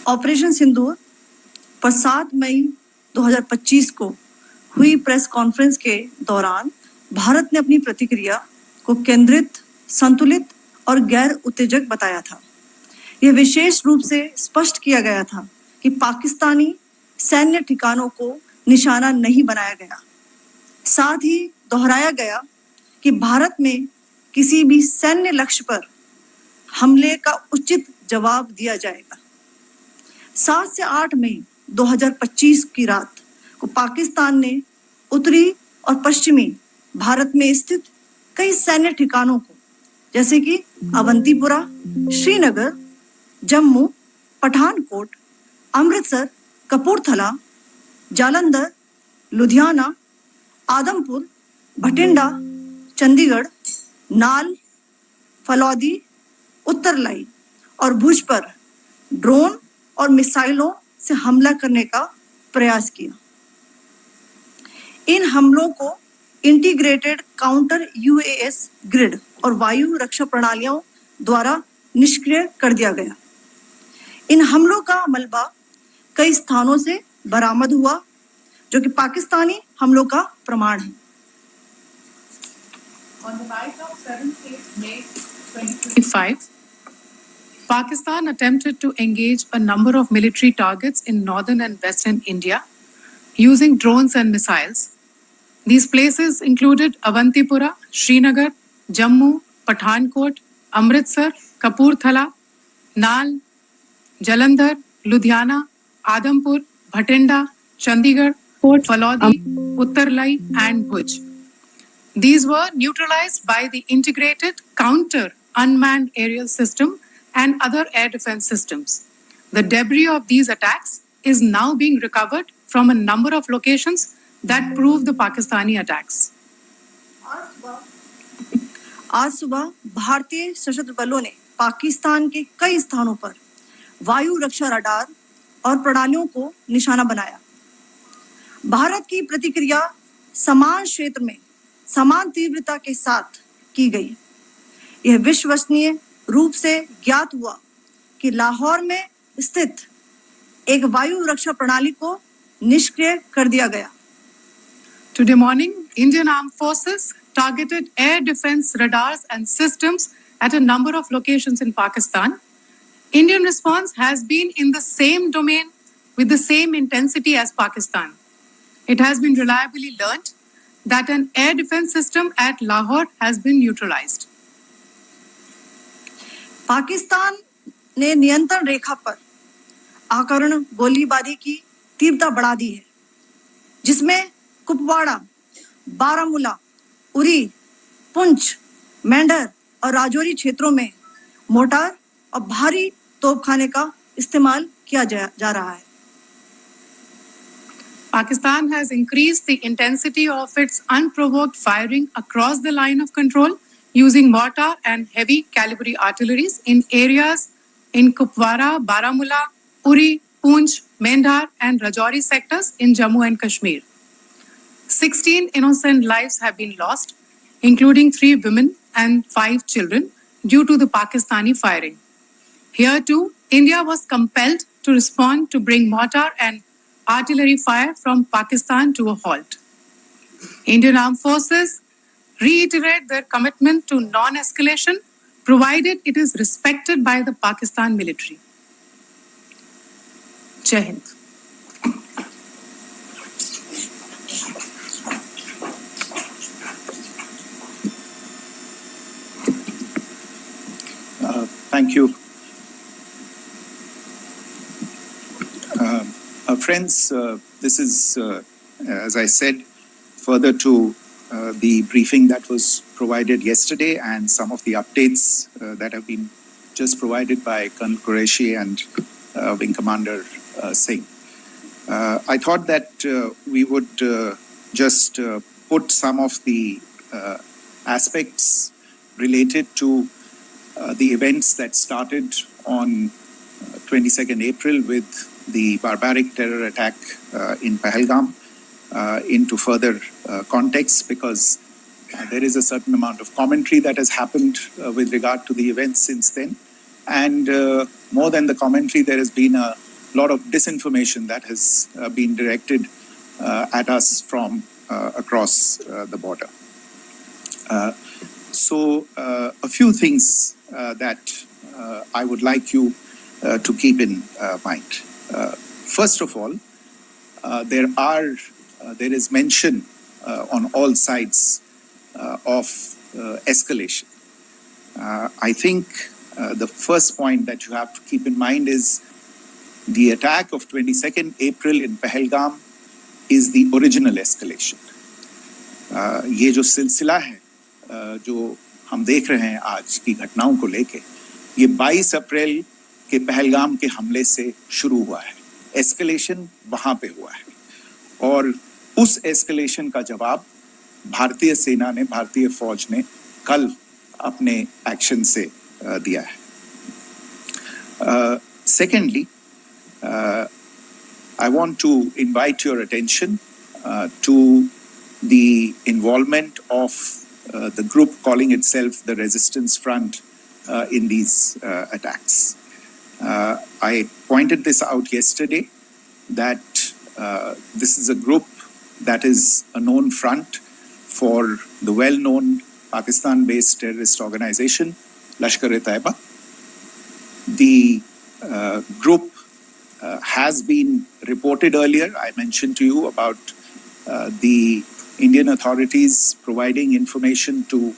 Operation सिंदूर पर 7 मई 2025 को हुई प्रेस कॉन्फ्रेंस के दौरान भारत ने अपनी प्रतिक्रिया को केंद्रित, संतुलित और गैर उत्तेजक बताया था। यह विशेष रूप से स्पष्ट किया गया था कि पाकिस्तानी सैन्य ठिकानों को निशाना नहीं बनाया गया। साथ ही दोहराया गया कि भारत में किसी भी सैन्य लक्ष्य पर हमले का उचित जवाब दिया जाएगा। 7 से 8 मई 2025 की रात को पाकिस्तान ने उत्तरी और पश्चिमी भारत में स्थित कई सैन्य ठिकानों को, जैसे कि अवंतीपुरा, श्रीनगर, जम्मू, पठानकोट, अमृतसर, कपूरथला, जालंधर, लुधियाना, आदमपुर, भटिंडा, चंडीगढ़, नाल, फलौदी, उत्तरलाई और भुज पर ड्रोन और मिसाइलों से हमला करने का प्रयास किया। इन हमलों को इंटीग्रेटेड काउंटर यूएस ग्रिड और वायु रक्षा प्रणालियों द्वारा निष्क्रिय कर दिया गया। इन हमलों का मलबा कई स्थानों से बरामद हुआ, जो कि पाकिस्तानी हमलों का प्रमाण है। On the night of 7th May 2025, Pakistan attempted to engage a number of military targets in northern and western India using drones and missiles. These places included Avantipura, Srinagar, Jammu, Pathankot, Amritsar, Kapurthala, Nal, Jalandhar, Ludhiana, Adampur, Bhatinda, Chandigarh, Falodi, Uttarlai, and Bhuj. These were neutralized by the integrated counter unmanned aerial system and other air defense systems. The debris of these attacks is now being recovered from a number of locations that prove the Pakistani attacks. आज सुबह भारतीय सशस्त्र बलों ने पाकिस्तान के कई स्थानों पर वायु रक्षा रडार और प्रणालियों को निशाना बनाया। भारत की प्रतिक्रिया समान क्षेत्र में समान तीव्रता के साथ की गई। यह विश्वसनीय रूप से ज्ञात हुआ कि लाहौर में स्थित एक वायु रक्षा प्रणाली को निष्क्रिय कर दिया गया। Today morning, Indian Armed Forces targeted air defense radars and systems at a number of locations in Pakistan. Indian response has been in the same domain with the same intensity as Pakistan. It has been reliably learnt that an air defense system at Lahore has been neutralized. Pakistan ने नियंत्रण रेखा पर आकरण गोलीबारी की तीव्रता बढ़ा दी है, जिसमें कुपवाड़ा, बारामूला, उरी, पुंछ, मेंढर और राजौरी क्षेत्रों में मोर्टार और भारी तोपखाने का इस्तेमाल किया जा रहा है। Pakistan has increased the intensity of its unprovoked firing across the line of control using mortar and heavy caliber artilleries in areas in Kupwara, Baramulla, Uri, Poonch, Mendhar and Rajouri sectors in Jammu and Kashmir. 16 innocent lives have been lost, including 3 women and 5 children, due to the Pakistani firing. Here too, India was compelled to respond to bring mortar and artillery fire from Pakistan to a halt. Indian Armed Forces reiterate their commitment to non-escalation, provided it is respected by the Pakistan military. Jai Hind. Thank you. Friends, this is, as I said, further to the briefing that was provided yesterday and some of the updates that have been just provided by Colonel Qureshi and Wing Commander Singh. I thought that we would just put some of the aspects related to the events that started on 22nd April with the barbaric terror attack in Pahalgam into further context, because there is a certain amount of commentary that has happened with regard to the events since then. And more than the commentary, there has been a lot of disinformation that has been directed at us from across the border. So a few things that I would like you to keep in mind. First of all, there is mention on all sides of escalation. I think the first point that you have to keep in mind is the attack of 22nd April in Pahalgam is the original escalation. ये जो सिलसिला है जो हम देख रहे हैं आज की घटनाओं को लेके, ये 22 अप्रैल के पहलगाम के हमले से शुरू हुआ है. एस्केलेशन वहां पे हुआ है और उस एस्केलेशन का जवाब भारतीय सेना ने, भारतीय फौज ने कल अपने एक्शन से दिया है. Secondly, I want to invite your attention to the involvement of the group calling itself the Resistance Front in these attacks. I pointed this out yesterday that this is a group that is a known front for the well-known Pakistan-based terrorist organization, Lashkar-e-Taiba. The group has been reported earlier. I mentioned to you about the Indian authorities providing information to